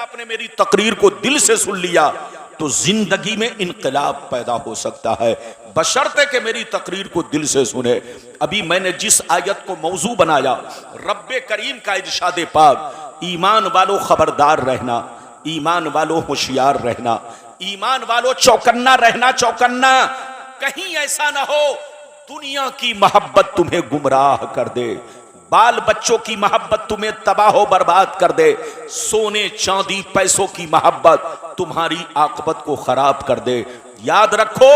आपने मेरी तकरीर को दिल से सुन लिया तो जिंदगी में इनकलाब पैदा हो सकता है, बशर्ते कि मेरी तकरीर को दिल से सुने। अभी मैंने जिस आयत को मौजू बनाया, रब्बे करीम का इरशाद पाक, ईमान वालों खबरदार रहना, ईमान वालों होशियार रहना, ईमान वालों चौकन्ना रहना, चौकन्ना। कहीं ऐसा ना हो दुनिया की मोहब्बत तुम्हें गुमराह कर दे, बाल बच्चों की मोहब्बत तुम्हें तबाह बर्बाद कर दे, सोने चांदी पैसों की मोहब्बत तुम्हारी आकबत को खराब कर दे। याद रखो,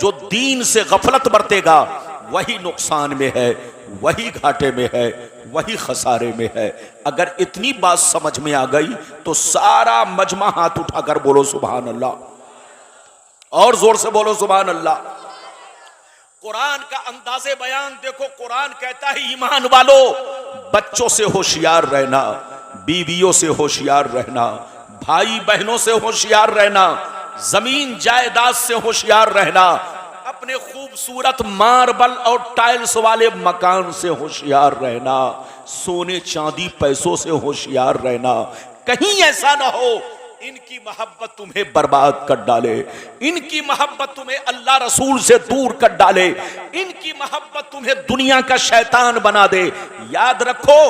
जो दीन से गफलत बरतेगा वही नुकसान में है, वही घाटे में है, वही खसारे में है। अगर इतनी बात समझ में आ गई तो सारा मजमा हाथ उठाकर बोलो सुभान अल्लाह, और जोर से बोलो सुभान अल्लाह। कुरान का अंदाज़े बयान देखो, कुरान कहता है ईमान वालों बच्चों से होशियार रहना, बीवियों से होशियार रहना, भाई बहनों से होशियार रहना, जमीन जायदाद से होशियार रहना, अपने खूबसूरत मार्बल और टाइल्स वाले मकान से होशियार रहना, सोने चांदी पैसों से होशियार रहना। कहीं ऐसा ना हो इनकी मोहब्बत तुम्हें बर्बाद कर डाले, इनकी मोहब्बत तुम्हें अल्लाह रसूल से दूर कर डाले, इनकी मोहब्बत तुम्हें दुनिया का शैतान बना दे। याद रखो,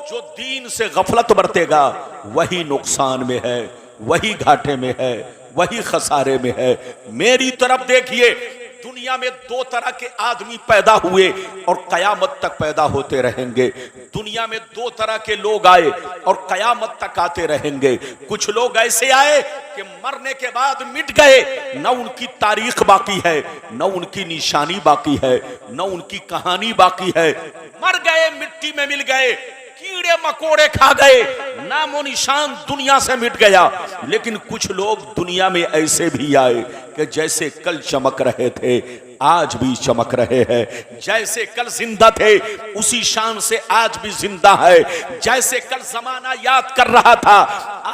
जो दीन से गफलत बरतेगा वही नुकसान में है, वही घाटे में है, वही खसारे में है। मेरी तरफ देखिए, दुनिया में दो तरह के आदमी पैदा हुए और कयामत तक पैदा होते रहेंगे। दुनिया में दो तरह के लोग आए और कयामत तक आते रहेंगे। कुछ लोग ऐसे आए कि मरने के बाद मिट गए, न उनकी तारीख बाकी है, न उनकी निशानी बाकी है, न उनकी कहानी बाकी है। मर गए, मिट्टी में मिल गए, कीड़े मकोड़े खा गए, नामो निशान दुनिया से मिट गया। लेकिन कुछ लोग दुनिया में ऐसे भी आए कि जैसे कल चमक रहे थे आज भी चमक रहे हैं, जैसे कल जिंदा थे उसी शान से आज भी जिंदा है, जैसे कल जमाना याद कर रहा था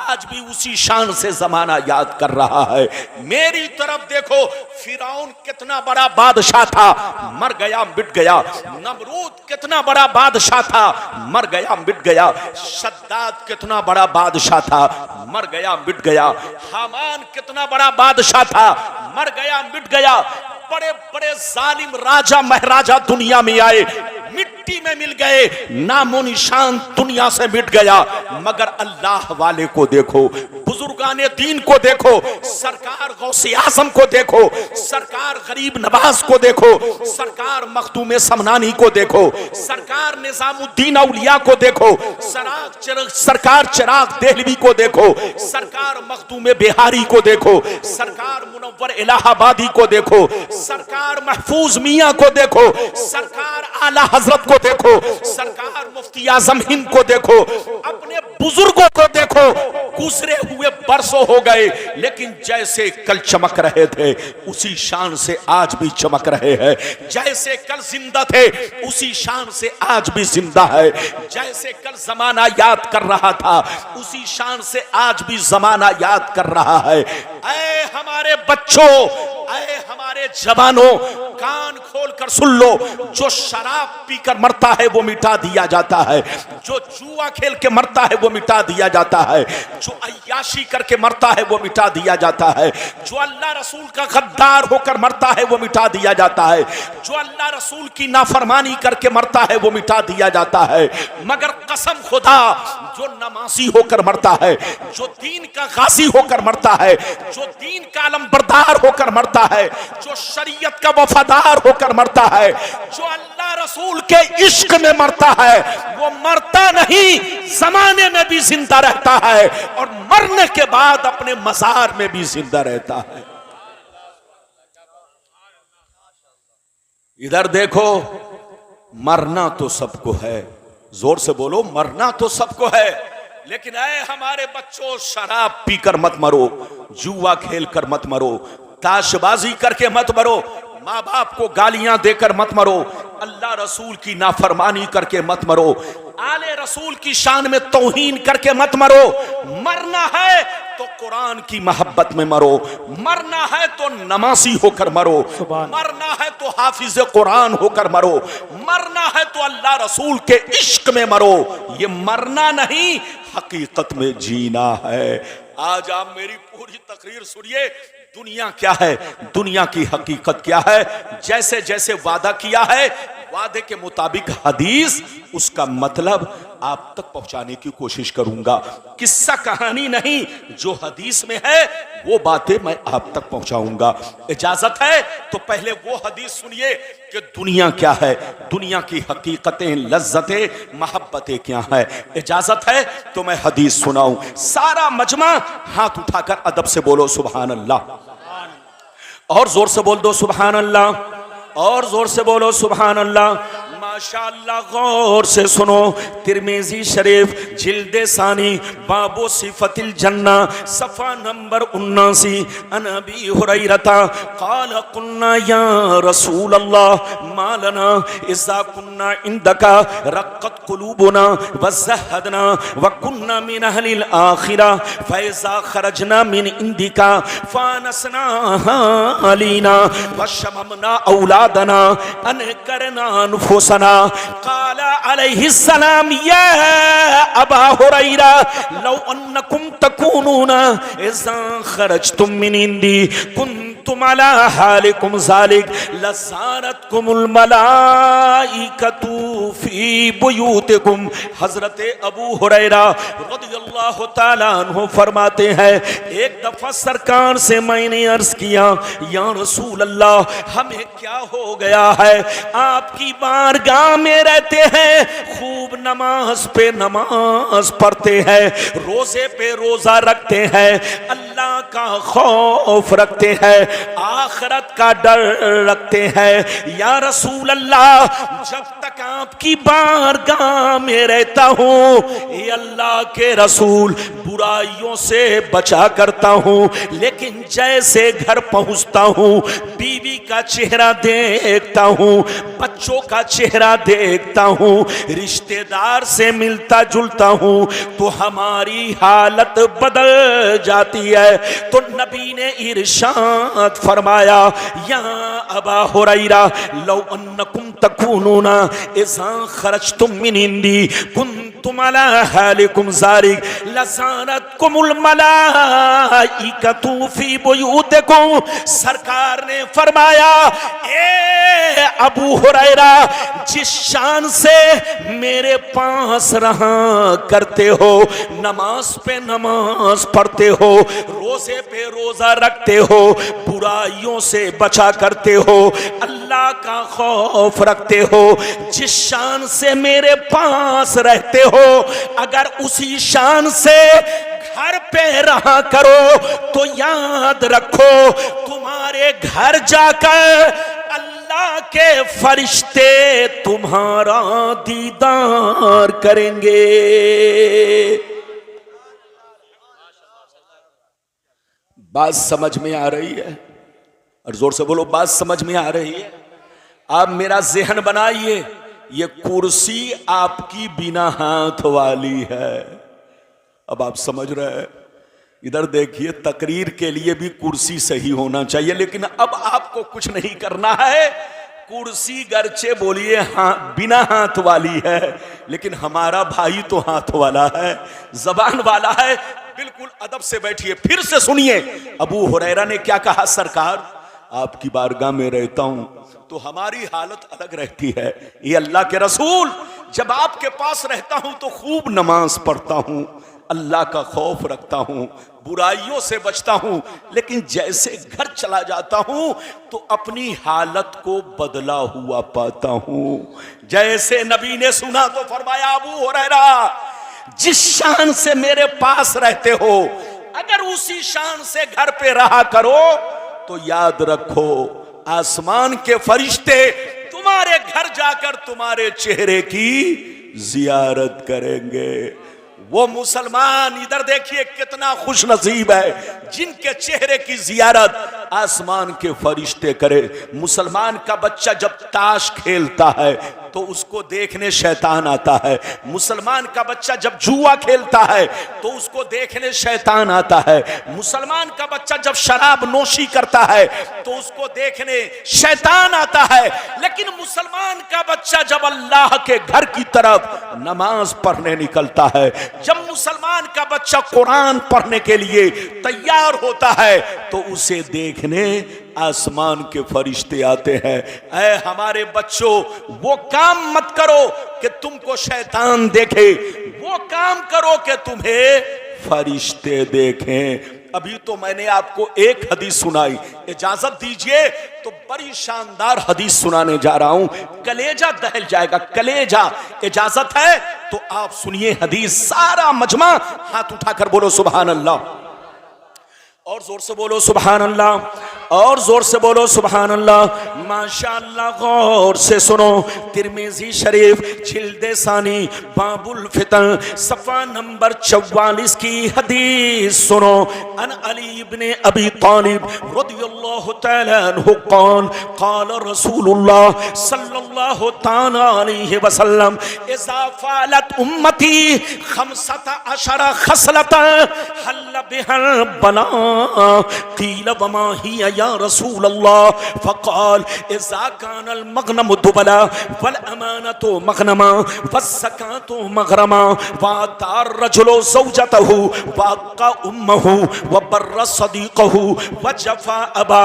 आज भी उसी शान से जमाना याद कर रहा है। मेरी तरफ देखो, फिरौन कितना बड़ा बादशाह था, मर गया मिट गया। नमरूद कितना बड़ा बादशाह था, मर गया मिट गया। शद्दाद कितना बड़ा बादशाह था, मर गया मिट गया। हामान कितना बड़ा बादशाह था, मर गया मिट गया। बड़े बड़े जालिम राजा महाराजा दुनिया में आए, मिट्टी में मिल गए, नामो निशान दुनिया से मिट गया। मगर अल्लाह वाले को देखो, बुजुर्गाने दीन को देखो, सरकार गौसे आजम को देखो, सरकार गरीब नवाज को देखो, सरकार मखदूम समनानी को देखो, सरकार निजामुद्दीन औलिया को देखो, सरकार चिराग देहलवी को देखो, सरकार मखदूम बिहारी को देखो, सरकार मुनव्वर इलाहाबादी को देखो, सरकार महफूज मियां को देखो, सरकार आला हजरत को देखो, सरकार मुफ्ती आजम हिंद को देखो, अपने बुजुर्गों को देखो। गुजरे हुए बरसों हो गए, लेकिन जैसे कल चमक रहे थे उसी शान से आज भी चमक रहे हैं। जैसे कल जिंदा थे उसी शान से आज भी जिंदा है। जैसे कल जमाना याद कर रहा था उसी शान से आज भी जमाना याद कर रहा है। ऐ हमारे बच्चों, ऐ हमारे जवानों, कान खोल कर सुन लो, जो शराब पीकर मरता है वो मिटा दिया जाता है, जो जुआ खेल के मरता है वो मिटा दिया जाता है, जो अय्याशी करके मरता है वो मिटा दिया जाता है, जो अल्लाह रसूल का गद्दार होकर मरता है वो मिटा दिया जाता है, जो अल्लाह रसूल की नाफरमानी करके मरता है वो मिटा दिया जाता है। मगर कसम खुदा, जो नमाजी होकर मरता है, जो दीन का गाजी होकर मरता है, जो दीन का अलमबरदार होकर मरता है, जो शरीयत का वफादार होकर मरता है, जो अल्लाह रसूल के इश्क में मरता है, वो मरता नहीं, जमाने में भी जिंदा रहता है और मरने के बाद अपने मजार में भी जिंदा रहता है। इधर देखो, मरना तो सबको है, जोर से बोलो, मरना तो सबको है, लेकिन ऐ हमारे बच्चों, शराब पीकर मत मरो, जुआ खेल कर मत मरो, ताशबाजी करके मत मरो, माँ बाप को गालियां देकर मत मरो, अल्लाह रसूल की नाफरमानी करके मत मरो, आले रसूल की शान में तौहीन करके मत मरो। मरना है तो कुरान की मोहब्बत में मरो, मरना है तो नमाजी होकर मरो, मरना है तो हाफिज कुरान होकर मरो, मरना है तो अल्लाह रसूल के इश्क में मरो। ये मरना नहीं, हकीकत में जीना है। आज आप मेरी पूरी तकरीर सुनिए, दुनिया क्या है, दुनिया की हकीकत क्या है। जैसे जैसे वादा किया है, वादे के मुताबिक हदीस, उसका मतलब आप तक पहुंचाने की कोशिश करूंगा। किस्सा कहानी नहीं, जो हदीस में है वो बातें मैं आप तक पहुंचाऊंगा। इजाजत है तो पहले वो हदीस सुनिए कि दुनिया क्या है, दुनिया की हकीकतें, लज्जतें, मोहब्बतें क्या है। इजाजत है तो मैं हदीस सुनाऊं। सारा मजमा हाथ उठाकर अदब से बोलो सुभान अल्लाह, और जोर से बोल दो सुभान अल्लाह, और जोर से बोलो सुभान अल्लाह। माशाअल्लाह, गौर से सुनो। तिरमिजी शरीफ जिल्दे सानी बाबो सिफतिल जन्ना सफा नंबर 79। अन अबी हुरैरता क़ाल कुन्ना या रसूल अल्लाह मा लना इज़ा कुन्ना इंदका रक़्क़त कुलूबुना व ज़हदना व कुन्ना मिन अहलिल आखिरा फ़इज़ा खरजना मिन इंदिका फ़ानसना अलीना व शममना औलादना अन करना अनफुसना। क़ाला अलैहिस्सलाम या अबा हुरैरा लौ अन्नकुम तकूनूना इज़ा खरजतुम मिन इंदी कुन्तुम अला हालिकुम ज़ालिक लज़ारतकुमुल मलाइकतु फी बुयूतिकुम। हज़रत अबू हुरैरा रज़ियल्लाहु ताला अन्हु फरमाते हैं, एक दफा सरकार से मैंने अर्ज किया, या रसूल अल्लाह, हमें क्या हो गया है, आपकी बारगाह में रहते हैं, खूब नमाज पे नमाज पढ़ते हैं, रोजे पे रोजा रखते हैं, अल्लाह का खौफ रखते हैं, आखिरत का डर रखते हैं। या रसूल अल्लाह, जब तक आपकी बारगाह में रहता हूँ, ये अल्लाह के रसूल, बुराइयों से बचा करता हूँ, लेकिन जैसे घर पहुँचता हूँ, बीवी का चेहरा देखता हूँ, बच्चों का चेहरा देखता हूँ, रिश्तेदार से मिलता जुलता हूँ, तो हमारी हालत बदल जाती है। तो नबी ने इरशाद फरमाया, या अबा हुरैरा लौ अन्नकुम तकूनूना इज़ा खरजतुम मिन इंदी कुन्तुम अला हालिकुम ज़ालिक लज़ारतकुमुल मलाइकतु फी बुयूतिकुम। सरकार ने फरमाया, ए अबू हुरैरा, जिस शान से मेरे पास रहा करते हो, नमाज पे नमाज पढ़ते हो, रोजे पे रोजा रखते हो, बुराइयों से बचा करते हो, अल्लाह का खौफ रखते हो, जिस शान से मेरे पास रहते हो, अगर उसी शान से घर पे रहा करो तो याद रखो, तुम्हारे घर जाकर अल्लाह के फरिश्ते तुम्हारा दीदार करेंगे। बात समझ में आ रही है? और जोर से बोलो, बात समझ में आ रही है? आप मेरा ज़हन बनाइए, ये कुर्सी आपकी बिना हाथ वाली है। अब आप समझ रहे हैं? इधर देखिए, तकरीर के लिए भी कुर्सी सही होना चाहिए, लेकिन अब आपको कुछ नहीं करना है। कुर्सी गर्चे बोलिए हाँ बिना हाथ वाली है, लेकिन हमारा भाई तो हाथ वाला है, जबान वाला है। बिल्कुल अदब से बैठिए, फिर से सुनिए। अबू हुरैरा ने क्या कहा, सरकार आपकी बारगाह में रहता हूं तो हमारी हालत अलग रहती है। ये अल्लाह के रसूल, जब आपके पास रहता हूं तो खूब नमाज पढ़ता हूं, अल्लाह का खौफ रखता हूं, बुराइयों से बचता हूं, लेकिन जैसे घर चला जाता हूं तो अपनी हालत को बदला हुआ पाता हूं। जैसे नबी ने सुना तो फरमाया, अबू हुरैरा, जिस शान से मेरे पास रहते हो, अगर उसी शान से घर पे रहा करो तो याद रखो, आसमान के फरिश्ते तुम्हारे घर जाकर तुम्हारे चेहरे की जियारत करेंगे। वो मुसलमान, इधर देखिए कितना खुश नसीब है जिनके चेहरे की जियारत आसमान के फरिश्ते करे। मुसलमान का बच्चा जब ताश खेलता है, तो उसको देखने शैतान आता है। मुसलमान का बच्चा जब जुआ खेलता है तो उसको देखने शैतान आता है। मुसलमान का बच्चा जब शराब नोशी करता है तो उसको देखने शैतान आता है। लेकिन मुसलमान का बच्चा जब अल्लाह के घर की तरफ नमाज पढ़ने निकलता है, जब मुसलमान का बच्चा कुरान पढ़ने के लिए तैयार होता है, तो उसे देखने आसमान के फरिश्ते आते हैं। ऐ हमारे बच्चों, वो काम मत करो कि तुमको शैतान देखे, वो काम करो कि तुम्हें फरिश्ते देखें। अभी तो मैंने आपको एक हदीस सुनाई, इजाजत दीजिए तो बड़ी शानदार हदीस सुनाने जा रहा हूं, कलेजा दहल जाएगा, कलेजा। इजाजत है तो आप सुनिए हदीस, सारा मजमा हाथ उठाकर बोलो सुभान अल्लाह, और जोर से बोलो सुभान अल्लाह, और जोर से बोलो सुभान अल्लाह। माशाअल्लाह, गौर से सुनो। तिरमिजी शरीफ जिल्दे सानी बाबुल फितन सफ़ा नंबर 44 की हदीस सुनो। अन अली इब्ने अबी तालिब रदियल्लाहु तआला अन्हु क़ाल क़ाल रसूलुल्लाह सल्लल्लाहु तआला अलैहि वसल्लम इज़ा फ़अलत उम्मती 15 खसलतन हल्ल बिहल बला क़ील वमा हिया या रसूल अल्लाह फ़क़ाल इज़ा कानल मग़नमु दुबला वल अमानतु मग़नमा वस्ज़कातु मग़रमा वअतार रजुलु ज़ौजतहु वअक़ा उम्महु वबर्र सदीक़हु वजफ़ा अबा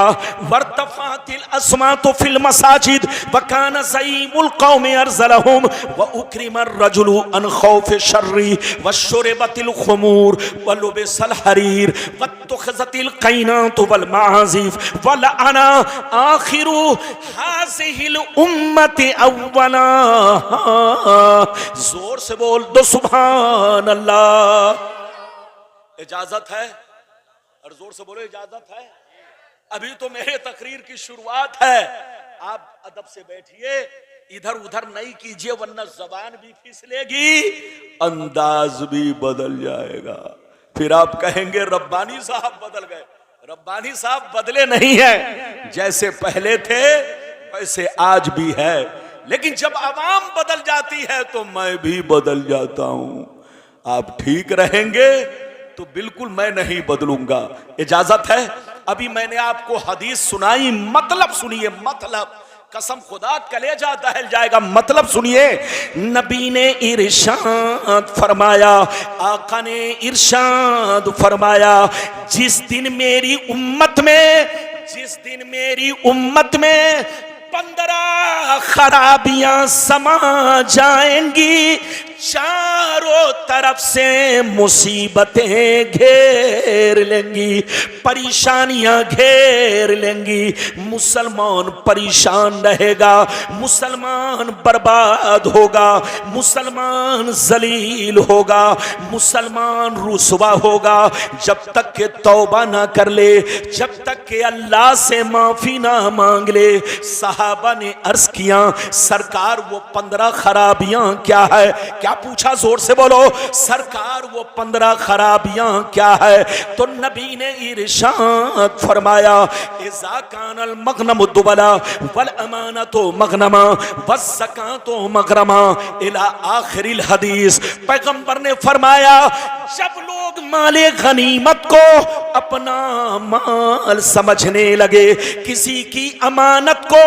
वरतफ़अतिल अस्वातु फ़िल मसाजिद वकान ज़ईमुल क़ौमि अरज़लहुम वउक्रिमर रजुलु अन ख़ौफ़ि शर्रि वशुरिबतिल ख़ुमूर वलुबिसल हरीर वत्तुख़ज़तिल क़ैनातु वल मआज़िफ़ वलअना आखिरु हाज़िहिल उम्मति अव्वला। जोर से बोल दो सुभान अल्लाह। इजाजत है, और जोर से बोलो इजाजत है। अभी तो मेरे तकरीर की शुरुआत है, आप अदब से बैठिए, इधर उधर नहीं कीजिए वरना जबान भी फिसलेगी, अंदाज भी बदल जाएगा। फिर आप कहेंगे रब्बानी साहब बदल गए। रब्बानी साहब बदले नहीं है, जैसे पहले थे वैसे आज भी है, लेकिन जब आवाम बदल जाती है तो मैं भी बदल जाता हूं। आप ठीक रहेंगे तो बिल्कुल मैं नहीं बदलूंगा। इजाजत है। अभी मैंने आपको हदीस सुनाई, मतलब सुनिए, मतलब कसम खुदा कलेजा दहल जाएगा। मतलब सुनिए, नबी ने इरशाद फरमाया, आका ने इरशाद फरमाया, जिस दिन मेरी उम्मत में 15 खराबियां समा जाएंगी, चारों तरफ से मुसीबतें घेर लेंगी, परेशानियां घेर लेंगी, मुसलमान परेशान रहेगा, मुसलमान बर्बाद होगा, मुसलमान जलील होगा, मुसलमान रुसवा होगा, जब तक के तौबा ना कर ले, जब तक के अल्लाह से माफी ना मांग ले। सहाबा ने अर्ज किया, सरकार वो 15 खराबियां क्या है? क्या पूछा? जोर से बोलो, सरकार वो 15 खराबियां क्या है? तो नबी ने इरशाद फरमाया, इज़ा कानल मग़नमु दुबला वल अमानतु मग़नमा वज़्ज़कातु मग़रमा इला आखिरिल हदीस। पैगंबर ने फरमाया, जब लोग माले गनीमत को अपना माल समझने लगे, किसी की अमानत को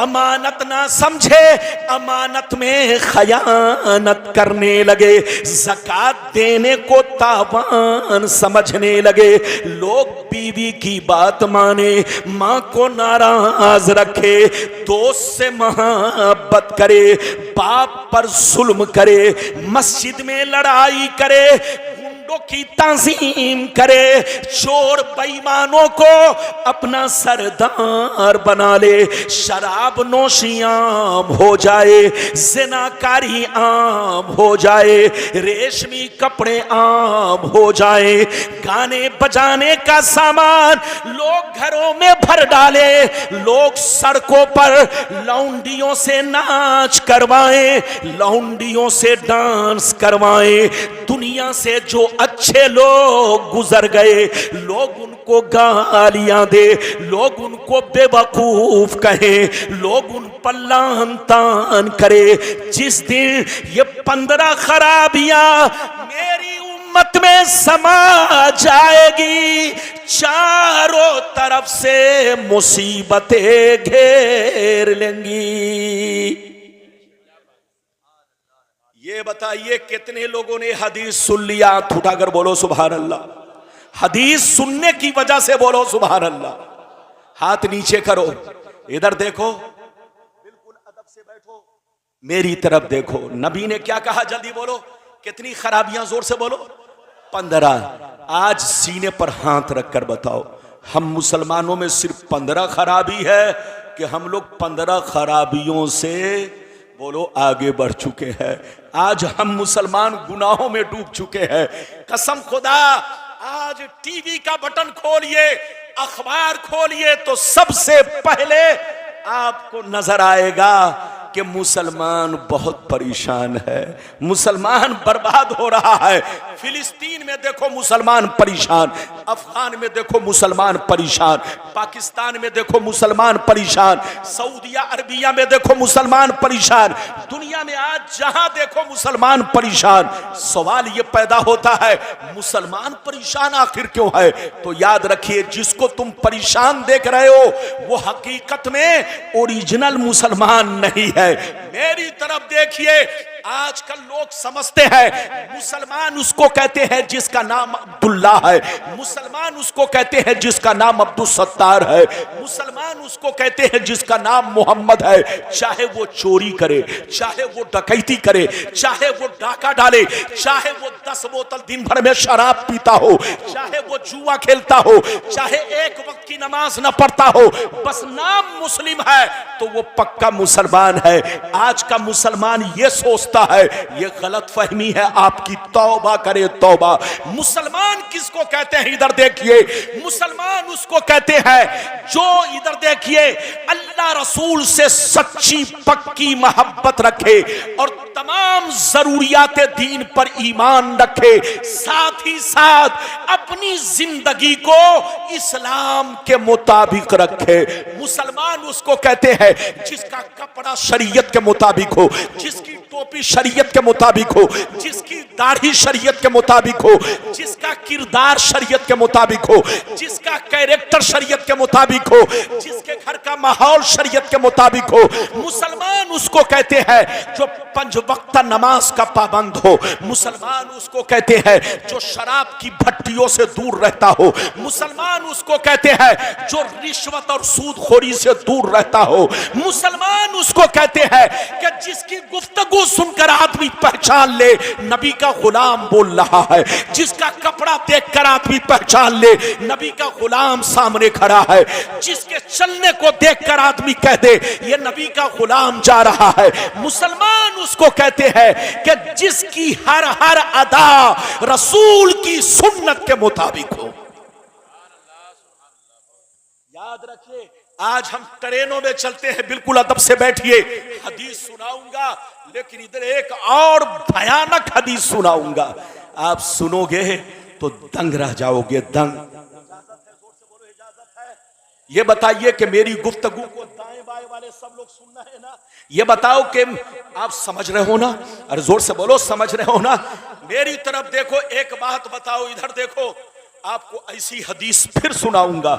अमानत ना समझे, अमानत में खयानत करने लगे, ज़कात देने को तावान समझने लगे, लोग बीवी की बात माने, माँ को नाराज रखे, दोस्त से मोहब्बत करे, बाप पर जुल्म करे, मस्जिद में लड़ाई करे, की ताज़ीम करे, चोर बेईमानों को अपना सरदार बना ले, शराब नोशी आम हो जाए, ज़िनाकारी आम हो जाए, रेशमी कपड़े आम हो जाए, गाने बजाने का सामान लोग घरों में भर डाले, लोग सड़कों पर लौंडियों से नाच करवाएं, लौंडियों से डांस करवाएं, दुनिया से जो अच्छे लोग गुजर गए, लोग उनको गालियां दे, लोग उनको बेवकूफ कहे, लोग उन पर लान तान करे। जिस दिन ये 15 खराबियां मेरी उम्मत में समा जाएगी, चारों तरफ से मुसीबतें घेर लेंगी। ये बताइए कितने लोगों ने हदीस सुन लिया? हाथ उठाकर बोलो सुभान अल्लाह। हदीस सुनने की वजह से बोलो सुभान अल्लाह। हाथ नीचे करो, इधर देखो, बिल्कुल अदब से बैठो, मेरी तरफ देखो। नबी ने क्या कहा? जल्दी बोलो, कितनी खराबियां? जोर से बोलो। 15। आज सीने पर हाथ रखकर बताओ, हम मुसलमानों में सिर्फ 15 खराबी है कि हम लोग 15 खराबियों से बोलो आगे बढ़ चुके हैं? आज हम मुसलमान गुनाहों में डूब चुके हैं। कसम खुदा, आज टीवी का बटन खोलिए, अखबार खोलिए तो सबसे पहले आपको नजर आएगा कि मुसलमान बहुत परेशान है, मुसलमान बर्बाद हो रहा है। फिलिस्तीन में देखो मुसलमान परेशान, अफगान में देखो मुसलमान परेशान, पाकिस्तान में देखो मुसलमान परेशान, सऊदी अरबिया में देखो मुसलमान परेशान, दुनिया में आज जहां देखो मुसलमान परेशान। सवाल ये पैदा होता है, मुसलमान परेशान आखिर क्यों है? तो याद रखिए, जिसको तुम परेशान देख रहे हो वो हकीकत में ओरिजिनल मुसलमान नहीं है। मेरी तरफ देखिए, आजकल लोग समझते हैं मुसलमान उसको कहते हैं जिसका नाम अब्दुल्ला है, मुसलमान उसको कहते हैं जिसका नाम अब्दुल सत्तार है, मुसलमान उसको कहते हैं जिसका नाम मोहम्मद है। चाहे वो चोरी करे, चाहे वो डकैती करे, चाहे वो डाका डाले, चाहे वो 10 बोतल दिन भर में शराब पीता हो, चाहे वो जुआ खेलता हो, चाहे एक वक्त की नमाज न पढ़ता हो, बस नाम मुस्लिम है तो वो पक्का मुसलमान है। आज का मुसलमान ये सोचता है, ये गलत फहमी है आपकी, तौबा करे तौबा। मुसलमान किसको कहते हैं? इधर देखिए, मुसलमान उसको कहते हैं जो, इधर देखिए, अल्लाह रसूल से सच्ची पक्की मोहब्बत रखे और तमाम जरूरियात दीन पर ईमान रखे, साथ ही साथ अपनी जिंदगी को इस्लाम के मुताबिक रखे। मुसलमान उसको कहते हैं जिसका कपड़ा शरीयत के मुताबिक हो, जिसकी टोपी शरीयत के मुताबिक हो, जिसकी दाढ़ी शरीयत के मुताबिक हो, जिसका किरदार शरीयत के मुताबिक हो, जिसका कैरेक्टर शरीयत के मुताबिक हो, जिसके घर का माहौल शरीयत के मुताबिक हो। मुसलमान उसको कहते हैं जो 5 वक्त नमाज का पाबंद हो। मुसलमान उसको कहते हैं जो शराब की भट्टियों से दूर रहता हो। मुसलमान उसको कहते हैं जो रिश्वत और सूदखोरी से दूर रहता हो। मुसलमान उसको कहते हैं कि जिसकी गुफ्तगू सुनकर आदमी पहचान ले नबी का गुलाम बोल रहा है, जिसका कपड़ा देखकर आदमी पहचान ले नबी का गुलाम सामने खड़ा है, जिसके चलने को देखकर आदमी कह दे ये नबी का गुलाम जा रहा है। मुसलमान उसको कहते हैं कि जिसकी हर हर अदा रसूल की सुन्नत के मुताबिक हो। याद रखिए, आज हम ट्रेनों में चलते हैं, बिल्कुल अदब से बैठिए, हदीस सुनाऊंगा, लेकिन इधर एक और भयानक हदीस सुनाऊंगा, आप सुनोगे तो दंग रह जाओगे, दंग। ये बताइए कि मेरी गुफ्तगू को दाएं बाएं वाले सब लोग सुनना है ना? ये बताओ कि आप समझ रहे हो ना? अरे जोर से बोलो, समझ रहे हो ना? मेरी तरफ देखो, एक बात बताओ, इधर देखो, आपको ऐसी हदीस फिर सुनाऊंगा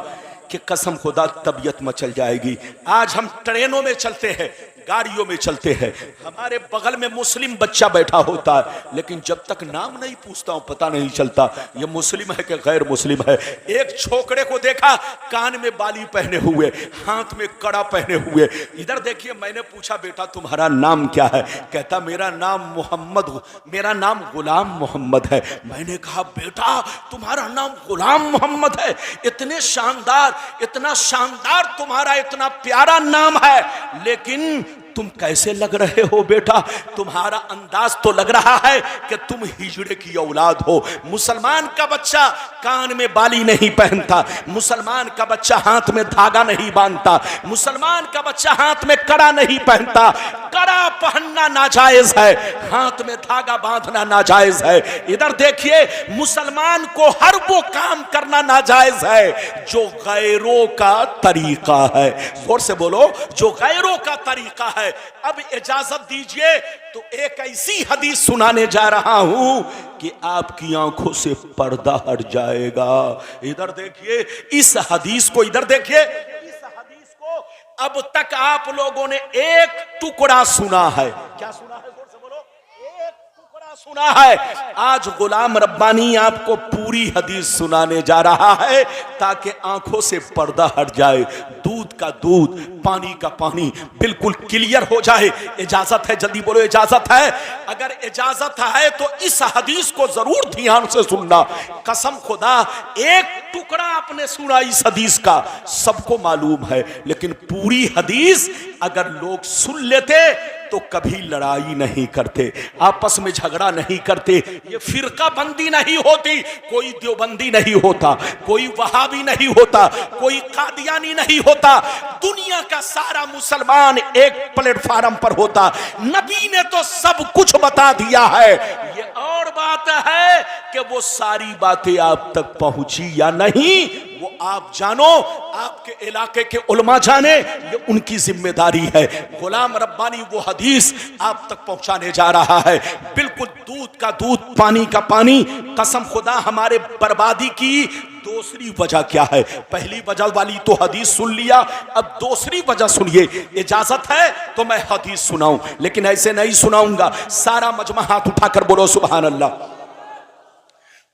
कि कसम खुदा तबीयत मचल जाएगी। आज हम ट्रेनों में चलते हैं, गाड़ियों में चलते हैं, हमारे बगल में मुस्लिम बच्चा बैठा होता है, लेकिन जब तक नाम नहीं पूछता हूं पता नहीं चलता ये मुस्लिम है कि गैर मुस्लिम है। एक छोकरे को देखा, कान में बाली पहने हुए, हाथ में कड़ा पहने हुए। इधर देखिए, मैंने पूछा बेटा तुम्हारा नाम क्या है? कहता मेरा नाम मोहम्मद, मेरा नाम गुलाम मोहम्मद है। मैंने कहा बेटा तुम्हारा नाम गुलाम मोहम्मद है? इतने शानदार, इतना शानदार तुम्हारा इतना प्यारा नाम है, लेकिन तुम कैसे लग रहे हो बेटा, तुम्हारा अंदाज तो लग रहा है कि तुम हिजड़े की औलाद हो। मुसलमान का बच्चा कान में बाली नहीं पहनता, मुसलमान का बच्चा हाथ में धागा नहीं बांधता, मुसलमान का बच्चा हाथ में कड़ा नहीं पहनता। कड़ा पहनना नाजायज है, हाथ में धागा बांधना नाजायज है। इधर देखिए, मुसलमान को हर वो काम करना नाजायज है जो गैरों का तरीका है। जोर से बोलो, जो गैरों का तरीका है। अब इजाजत दीजिए तो एक ऐसी हदीस सुनाने जा रहा हूं कि आपकी आंखों से पर्दा हट जाएगा। इधर देखिए इस हदीस को, इधर देखिए इस हदीस को अब तक आप लोगों ने एक टुकड़ा सुना है। क्या सुना है? जोर से बोलो, एक टुकड़ा सुना है। आज गुलाम रब्बानी आपको पूरी हदीस सुनाने जा रहा है ताकि आंखों से पर्दा हट जाए, दूध का दूध, पानी का पानी बिल्कुल क्लियर हो जाए। इजाजत है? जल्दी बोलो, इजाजत है? अगर इजाजत है तो इस हदीस को जरूर ध्यान से सुनना। कसम खुदा, एक टुकड़ा आपने सुना इस हदीस का, सबको मालूम है, लेकिन पूरी हदीस अगर लोग सुन लेते तो कभी लड़ाई नहीं करते, आपस में झगड़ा नहीं करते, ये फिरका बंदी नहीं होती, कोई देवबंदी नहीं होता, कोई वहाबी नहीं होता, कोई कादियानी नहीं होता। दुनिया का सारा मुसलमान एक प्लेटफार्म पर होता। नबी ने तो सब कुछ बता दिया है। ये और बात है कि वो सारी बातें आप तक पहुंची या नहीं, वो आप जानो, आपके इलाके के उलमा जाने, ये उनकी जिम्मेदारी है। गुलाम रब्बानी वो हदीस आप तक पहुंचाने जा रहा है, बिल्कुल दूध का दूध, पानी का पानी। कसम खुदा, हमारे बर्बादी की दूसरी वजह क्या है? पहली वजह वाली तो हदीस सुन लिया, अब दूसरी वजह सुनिए। इजाजत है तो मैं हदीस सुनाऊं, लेकिन ऐसे नहीं सुनाऊंगा। सारा मजमा हाथ उठाकर बोलो सुभान अल्लाह,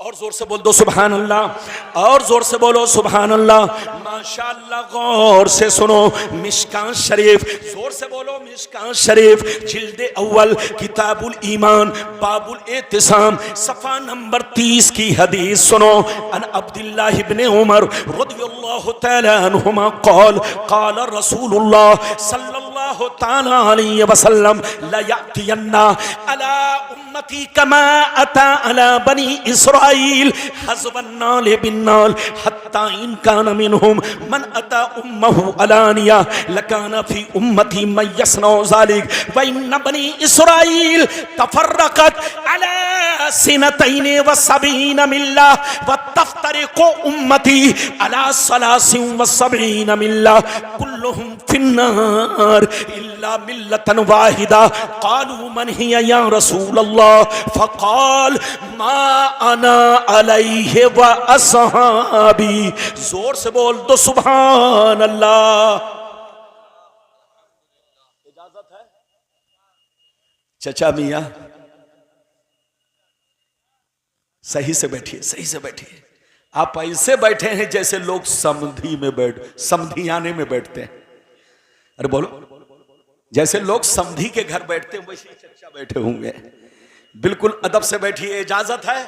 और जोर से बोल दो सुभान अल्लाह, और जोर से बोलो सुभान अल्लाह। माशाअल्लाह, गौर से सुनो। मिशकात शरीफ, जोर से बोलो मिशकात शरीफ, जिल्द अव्वल, किताबुल ईमान, बाबुल एतिसाम, सफा नंबर 30 की हदीस सुनो। अन अब्दुल्लाह इब्न उमर रदियल्लाहु तआला अन्हुमा क़ाल क़ाल रसूलुल्लाह सल्लल्लाहु तआला अलैहि वसल्लम ला यातियन्ना अला उम्मती कमा अता अला बनी इसराइल हज़बन्नाल बिन्नाल हत्ता इन कान मिनहुम मन अता उम्महु अलानिया लकाना फी उम्मती मन यसनौ ज़ालिक व इन बनी इसराइल तफर्रक़त अला सिनतैन व सबईन मिल्ला व तफ्तरिक़ु उम्मती अला सलासिन व सबईन मिल्ला कुल्लुहुम फिन्नार इल्ला मिल्लतन वाहिदा। क़ालू मन हिया या रसूल अल्लाह? फ़क़ाल मा अना अलैहि व अस्हाबी। जोर से बोल दो सुभान अल्लाह। इजाजत है? चचा मियां सही से बैठिए, सही से बैठिए। आप ऐसे बैठे हैं जैसे लोग समधियाने में बैठते हैं। अरे बोलो, जैसे लोग समधी के घर बैठते हैं वैसे चचा बैठे होंगे। बिल्कुल अदब से बैठिए। इजाजत है?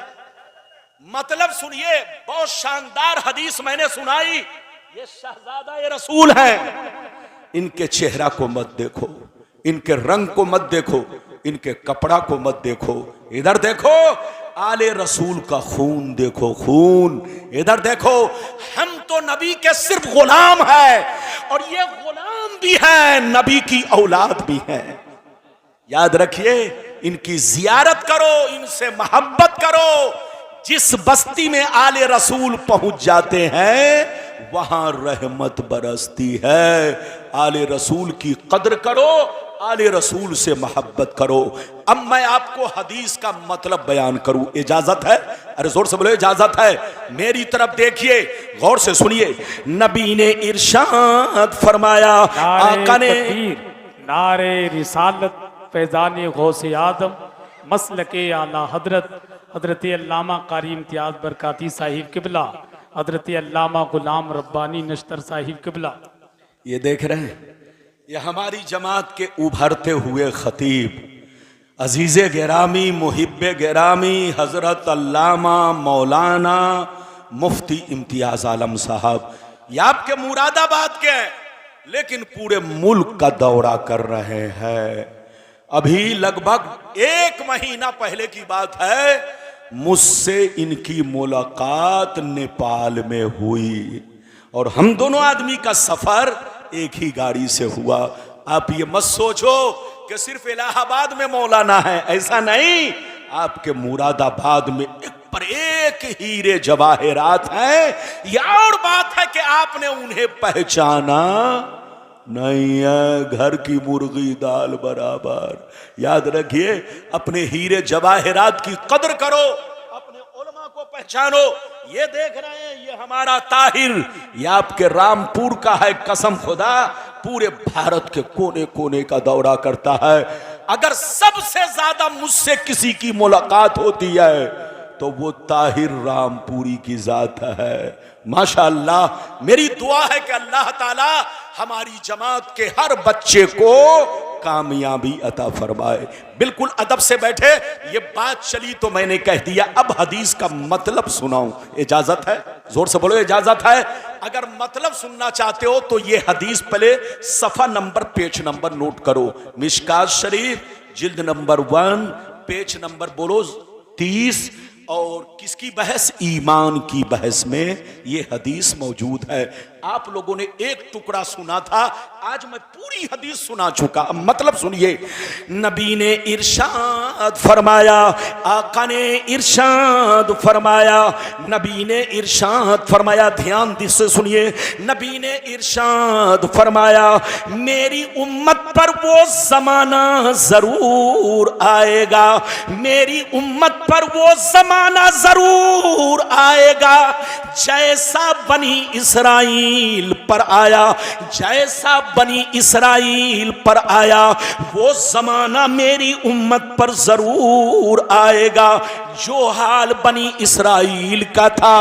मतलब सुनिए, बहुत शानदार हदीस मैंने सुनाई। ये शहजादा ये रसूल है, इनके चेहरा को मत देखो, इनके रंग को मत देखो, इनके कपड़ा को मत देखो। इधर देखो, आले रसूल का खून देखो, खून। इधर देखो, हम तो नबी के सिर्फ गुलाम है, और ये गुलाम भी है, नबी की औलाद भी है। याद रखिए, इनकी जियारत करो, इनसे मोहब्बत करो। जिस बस्ती में आले रसूल पहुंच जाते हैं वहां रहमत बरसती है। आले रसूल की कद्र करो, आले रसूल से मोहब्बत करो। अब मैं आपको हदीस का मतलब बयान करूं, इजाजत है? अरे जोर से बोलो, इजाजत है? मेरी तरफ देखिए, गौर से सुनिए। नबी ने इरशाद फरमाया, आका ने नारे रिसालत फैज़ान गौसे आदम मसलके आला हजरत अल्लामा कारी इम्तियाज बरकाती साहिब किबला, हजरत अल्लामा गुलाम रब्बानी नश्तर साहिब किबला। ये देख रहे हैं, ये हमारी जमात के उभरते हुए खतीब अजीज़े गिरामी, मुहिब्बे गिरामी, हजरत अल्लामा मौलाना मुफ्ती इम्तियाज आलम साहब। ये आपके मुरादाबाद के हैं, लेकिन पूरे मुल्क का दौरा कर रहे हैं। अभी लगभग 1 महीना पहले की बात है, मुझसे इनकी मुलाकात नेपाल में हुई और हम दोनों आदमी का सफर एक ही गाड़ी से हुआ। आप ये मत सोचो कि सिर्फ इलाहाबाद में मौलाना है, ऐसा नहीं। आपके मुरादाबाद में एक पर एक हीरे जवाहरात हैं। यह और बात है कि आपने उन्हें पहचाना नहीं है। घर की मुर्गी दाल बराबर। याद रखिए, अपने हीरे जवाहरात की कदर करो, अपने उलमा को पहचानो। ये देख रहे हैं, ये हमारा ताहिर, ये आपके रामपुर का है। कसम खुदा, पूरे भारत के कोने कोने का दौरा करता है। अगर सबसे ज्यादा मुझसे किसी की मुलाकात होती है तो वो ताहिर रामपुरी की जात है। माशाअल्लाह, मेरी दुआ है कि अल्लाह ताला हमारी जमात के हर बच्चे को कामयाबी अता फरमाए। बिल्कुल अदब से बैठे। ये बात चली तो मैंने कह दिया। अब हदीस का मतलब सुनाऊं, इजाजत है? जोर से बोलो, इजाजत है? अगर मतलब सुनना चाहते हो तो ये हदीस पहले सफा नंबर, पेज नंबर नोट करो। मिशकात शरीफ जिल्द नंबर 1, पेज नंबर बोलो 30। और किसकी बहस? ईमान की बहस में ये हदीस मौजूद है। आप लोगों ने एक टुकड़ा सुना था, आज मैं पूरी हदीस सुना चुका। अब मतलब सुनिए। नबी ने इरशाद फरमाया, आका ने इरशाद फरमाया, नबी ने इरशाद फरमाया। ध्यान से सुनिए। नबी ने इरशाद फरमाया, मेरी उम्मत पर वो जमाना जरूर आएगा, मेरी उम्मत पर वो जमाना जरूर आएगा जैसा बनी इसराइल पर आया, जैसा बनी इसराइल पर आया। वो जमाना मेरी उम्मत पर जरूर आएगा। जो हाल बनी इसराइल का था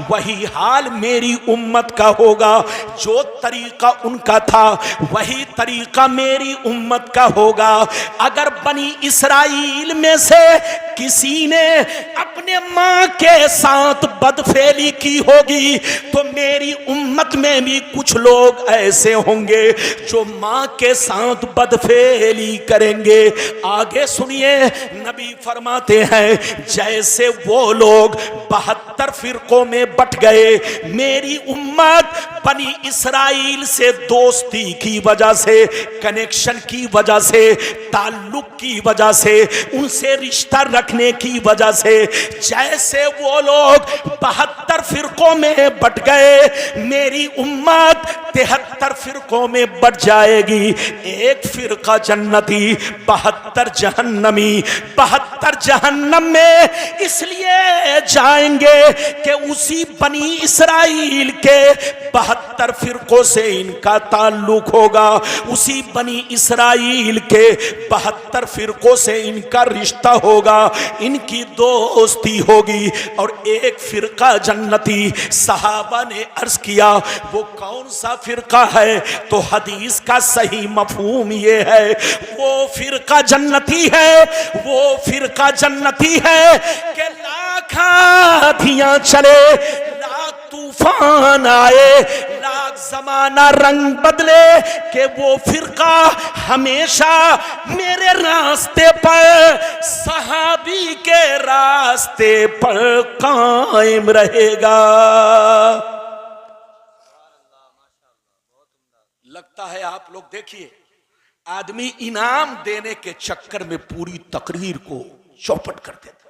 वही हाल मेरी उम्मत का होगा। जो तरीका उनका था वही तरीका मेरी उम्मत का होगा। अगर बनी इसराइल में से किसी ने अपने मां के साथ बदफेली की होगी तो मेरी उम्मत में भी कुछ लोग ऐसे होंगे जो मां के साथ बदफेली करेंगे। आगे सुनिए, नबी फरमाते हैं, जैसे वो लोग 72 फिरकों में बट गए, मेरी उम्मत बनी इसराइल से दोस्ती की वजह से, कनेक्शन की वजह से, ताल्लुक की वजह से, उनसे रिश्ता रखने की वजह से, जैसे वो लोग 72 फिरकों में बट गए, मेरी उम्मत 73 फिरकों में बट जाएगी। एक फिरका जन्नती, 72 जहन्नमी। 72 जहन्नम में इसलिए जाएंगे कि उसी बनी इसराइल के 72 फिरकों से इनका ताल्लुक होगा, उसी बनी इसराइल के 72 फिरकों से इनका रिश्ता होगा, इनकी दोस्ती होगी। और एक फिरका जन्नती। सहाबा ने अर्ज किया, वो कौन सा फिरका है? तो हदीस का सही मफहूम ये है, वो फिरका जन्नती है, वो फिरका जन्नती है कि लाख आंधियां चले, लाख तूफान आए, लाख जमाना रंग बदले, कि वो फिरका हमेशा मेरे रास्ते पर, सहाबी के रास्ते पर कायम रहेगा। लगता है आप लोग देखिए, आदमी इनाम देने के चक्कर में पूरी तकरीर को चौपट कर देता।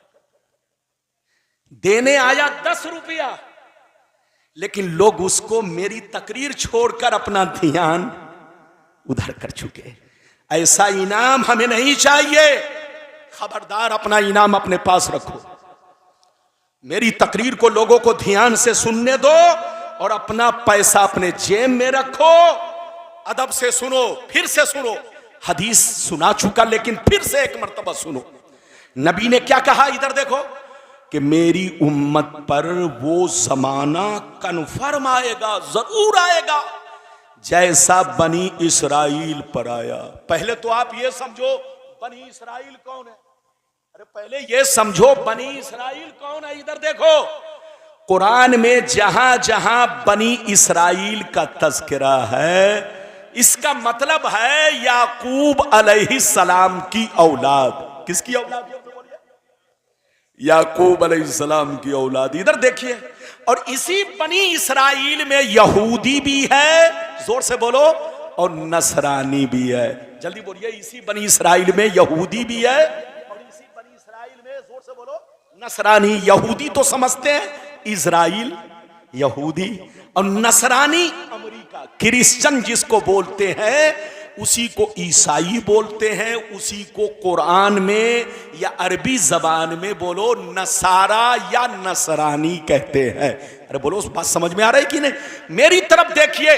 देने आया 10 रुपया, लेकिन लोग उसको मेरी तकरीर छोड़कर अपना ध्यान उधर कर चुके। ऐसा इनाम हमें नहीं चाहिए। खबरदार, अपना इनाम अपने पास रखो। मेरी तकरीर को लोगों को ध्यान से सुनने दो और अपना पैसा अपने जेब में रखो। अदब से सुनो, फिर से सुनो। हदीस सुना चुका, लेकिन फिर से एक मर्तबा सुनो। नबी ने क्या कहा? इधर देखो कि मेरी उम्मत पर वो जमाना कन्फर्म आएगा, जरूर आएगा जैसा बनी इसराइल पर आया। पहले तो आप ये समझो बनी इसराइल कौन है। अरे पहले ये समझो बनी इसराइल कौन है। इधर देखो, कुरान में जहां जहां बनी इसराइल का तज़किरा है, इसका मतलब है याकूब अलैहिस्सलाम की औलाद। किसकी औलाद? याकूब अलैहिस्सलाम की औलाद। इधर देखिए, और इसी बनी इसराइल में यहूदी भी है, जोर से बोलो, और नसरानी भी है। जल्दी बोलिए, इसी बनी इसराइल में यहूदी भी है और इसी बनी इसराइल में, जोर से बोलो, नसरानी। यहूदी तो समझते हैं इजराइल, यहूदी, और नसरानी अमेरिका, क्रिश्चियन जिसको बोलते हैं उसी को ईसाई बोलते हैं, उसी को कुरान में या अरबी जबान में बोलो नसारा या नसरानी कहते हैं। अरे बोलो, उस बात समझ में आ रही है कि नहीं? मेरी तरफ देखिए,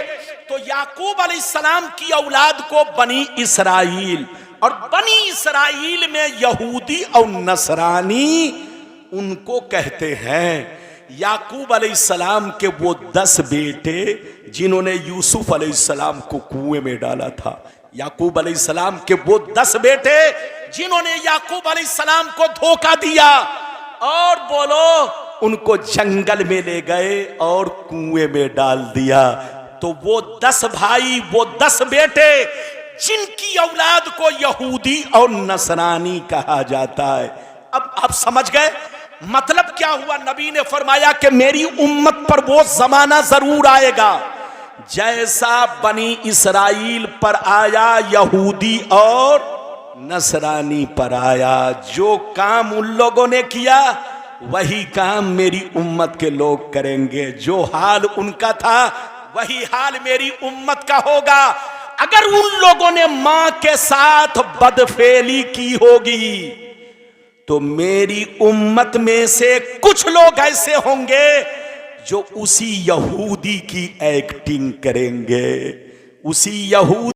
तो याकूब अलैहिस्सलाम की औलाद को बनी इसराइल, और बनी इसराइल में यहूदी और नसरानी उनको कहते हैं। याकूब अलैहिस्सलाम के वो 10 बेटे जिन्होंने यूसुफ अलैहिस्सलाम को कुएं में डाला था, याकूब अलैहिस्सलाम के वो 10 बेटे जिन्होंने याकूब अलैहिस्सलाम को धोखा दिया, और बोलो उनको जंगल में ले गए और कुएं में डाल दिया। तो वो 10 भाई, वो 10 बेटे जिनकी औलाद को यहूदी और नसरानी कहा जाता है। अब आप समझ गए मतलब क्या हुआ? नबी ने फरमाया कि मेरी उम्मत पर वो जमाना जरूर आएगा जैसा बनी इसराइल पर आया, यहूदी और नसरानी पर आया। जो काम उन लोगों ने किया वही काम मेरी उम्मत के लोग करेंगे। जो हाल उनका था वही हाल मेरी उम्मत का होगा। अगर उन लोगों ने मां के साथ बदफेली की होगी तो मेरी उम्मत में से कुछ लोग ऐसे होंगे जो उसी यहूदी की एक्टिंग करेंगे, उसी यहूदी